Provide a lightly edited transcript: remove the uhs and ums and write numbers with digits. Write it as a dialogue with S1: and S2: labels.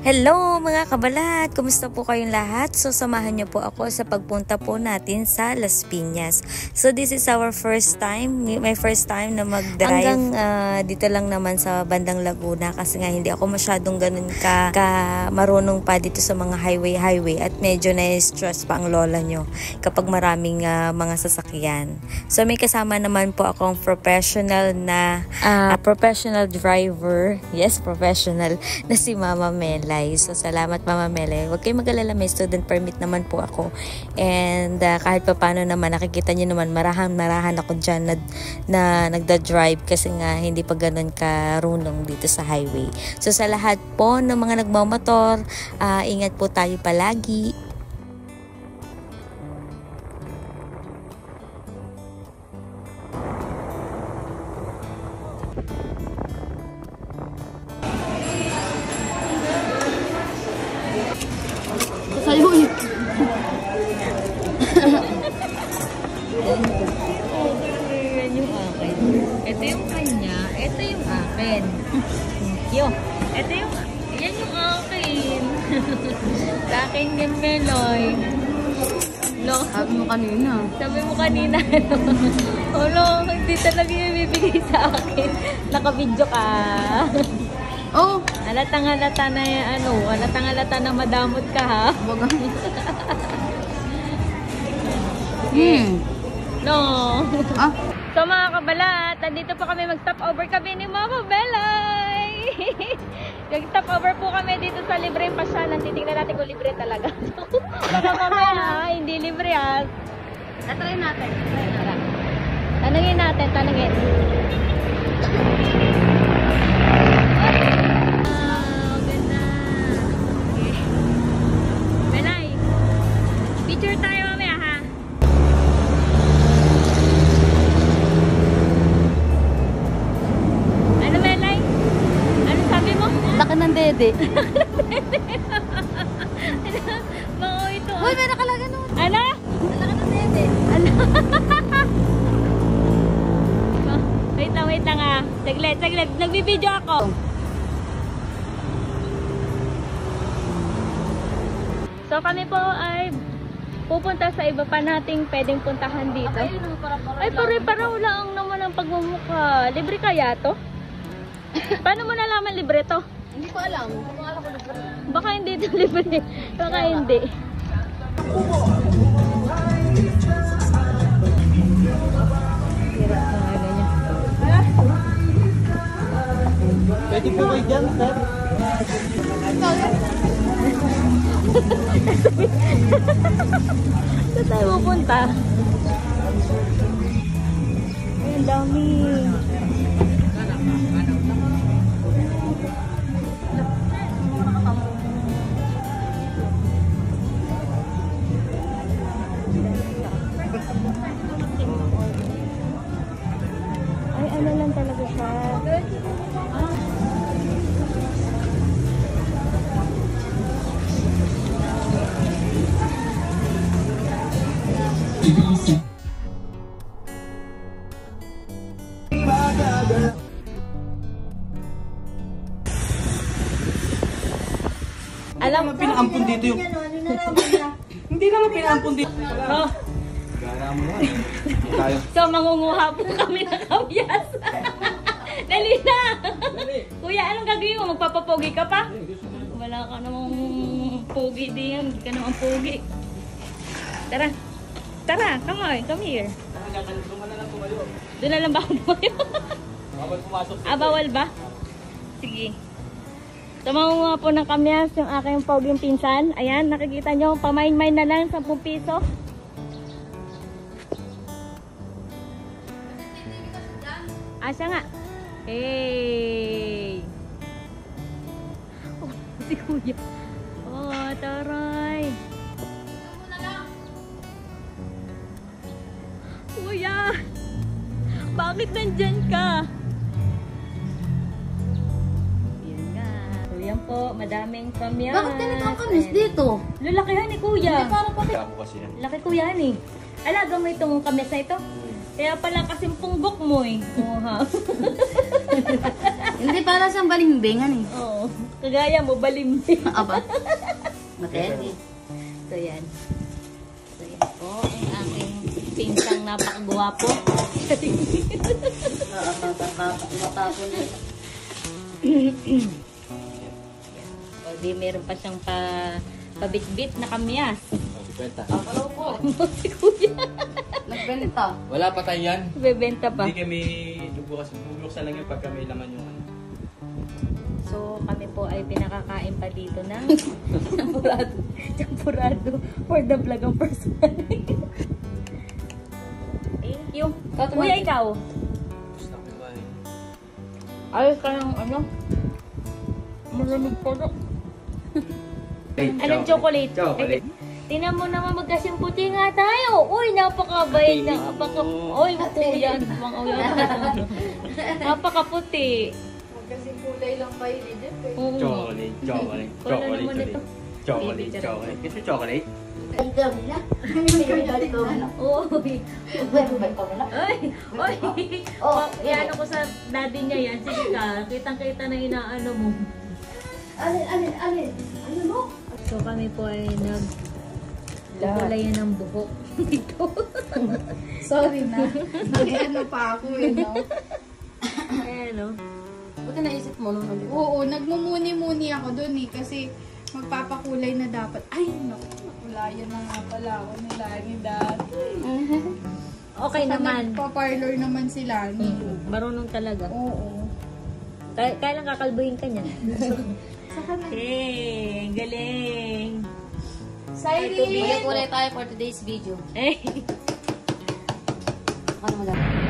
S1: Hello mga kabalat! Kumusta po kayong lahat? So samahan niyo po ako sa pagpunta po natin sa Las Piñas. So this is our first time, my first time na mag-drive. Hanggang dito lang naman sa bandang Laguna kasi nga hindi ako masyadong ganun ka marunong pa dito sa mga highway at medyo na-stress pa ang lola nyo kapag maraming mga sasakyan. So may kasama naman po akong professional na professional driver. Yes, professional na si Mama Mela. So, salamat Mama Mele. Huwag kayong mag-alala, may student permit naman po ako. And kahit pa paano naman, nakikita nyo naman, marahan ako dyan na nagda-drive kasi nga hindi pa ganun karunong dito sa highway. So, sa lahat po ng mga nagmamotor, ingat po tayo palagi.
S2: Sa'yo eh.
S1: Yan yung akin. Ito yung kanya. Ito yung akin. Thank you. Ito yung... Yan yung akin. Sa akin yan, Meloy. No?
S2: Sabi mo kanina.
S1: Sabi mo kanina. Olo, hindi talaga yung bibigay sa akin. Naka-video ka.
S2: Oh!
S1: Halatang-halata na halatang-halata na madamot ka, ha?
S2: Baga.
S1: No.
S2: Ah?
S1: So mga kabalat, nandito po kami mag-stop over kami ni Mama Belay. Nag-stop over po kami dito sa libreng pasyalan. Titingnan natin kung libre talaga. Baka mamaya, hindi libre, ha?
S2: Tatry natin.
S1: Tanungin natin. Picture tayo mamaya, ha? Ano, Melay? Ano sabi mo?
S2: Laki ng dede.
S1: Mga ito.
S2: Uy, may nakalaga nun.
S1: Ano?
S2: Laki ng dede.
S1: Ano? Wait lang, ha? Saglit. Nagbibideo ako. So, kami po ay pupunta sa iba pa nating pwedeng puntahan dito. Ay, pare-pareho lang naman ang pagmumukha. Libre kaya to? Paano mo nalaman libre to?
S2: Hindi ko alam. Alam ko libre.
S1: Baka hindi ito libre. Baka hindi.
S3: Pwede po kayo dyan, sir?
S1: Saan tayo pupunta? Ay, ang dami. Ay, ano lang talaga siya.
S3: Alam mo pinaampun dito yung... Hindi naman pinaampun dito.
S1: Oh.
S3: Gara mo yan. Tayo.
S1: So, mangunguha po kami ng kabyas. Dali na! Kuya, anong gagawin mo? Magpapapogi ka pa? Wala ka namang pogi din. Hindi ka namang pogi. Tara. Come here. Doon na lang ba ako tumayo?
S3: Bawal pumasok.
S1: Bawal ba? Sige. So, mangunguha po ng kamyas yung aking poging pinsan. Ayan, nakikita nyo, pamain-main na lang, 10 piso. Siya nga. Hey! Oh, si Kuya. Oh, taray. Kuya! Bakit nandyan ka? Yan nga. So, yan po, madaming kamyas.
S2: Bakit ganito ang kamis dito?
S1: Lalakihan ni Kuya.
S2: Hindi para pati.
S3: Ako kasi yan.
S1: Laki Kuya ni. Alaga mo itong kamyas na ito? Kaya pala kasing punggok mo eh. Oh, ha?
S2: Hindi para siyang balimbingan eh.
S1: Oo. Kagaya mo, balimbing.
S2: Aba. Matindi.
S1: So yan. So yan po ang aking pinsang napakagwapo.
S2: Matapon na.
S1: O di meron pa siyang pabitbit na kamyas.
S4: Benta.
S2: Hello po.
S1: Si kuya.
S2: Nagbenta.
S4: Wala pa tayo yan.
S1: Bebenta pa.
S4: Hindi kami bubuksan lang yun pagka may laman yung ano.
S1: So kami po ay pinakakain pa dito ng champurado for the vlog ang personal. Thank you. Kuya, ikaw?
S4: Gusto ko ba eh.
S1: Ayos ka ng ano? Malamig po na. Anong chocolate?
S4: Chocolate.
S1: Tingnan mo naman magkasing puti nga tayo. Uy, napakabait na. Uy, kuya. Napakaputi.
S2: Kasi kulay lang kayo ni Jeff eh.
S1: Oo.
S4: Chocolate.
S1: Wala naman ito.
S4: Chocolate. Gusto chocolate?
S2: Ay, dami na.
S1: Uy. Uy.
S2: Oh,
S1: Iano ko sa daddy niya yan. Sige ka. Kitang-kita na inaano mo.
S2: Alin. Ano mo?
S1: So kami po ay nagkukulayan ng buhok dito.
S2: Sorry na. Ano pa ako eh, no?
S1: Ayan o.
S2: Buti naisip mo nung nandito.
S5: Oo, nagmumuni-muni ako dun eh. Kasi magpapakulay na dapat. Ay, naku, nakulayan na nga pala ako ni Lani dati.
S1: Okay naman.
S5: Nagpa-parlor naman si Lani.
S1: Marunong talaga.
S5: Oo.
S1: Kailan kakalbuhin ka niya? Hey, galing.
S5: Siren!
S2: Magkulay tayo for today's video.
S1: Eh.
S2: Ano mo lang?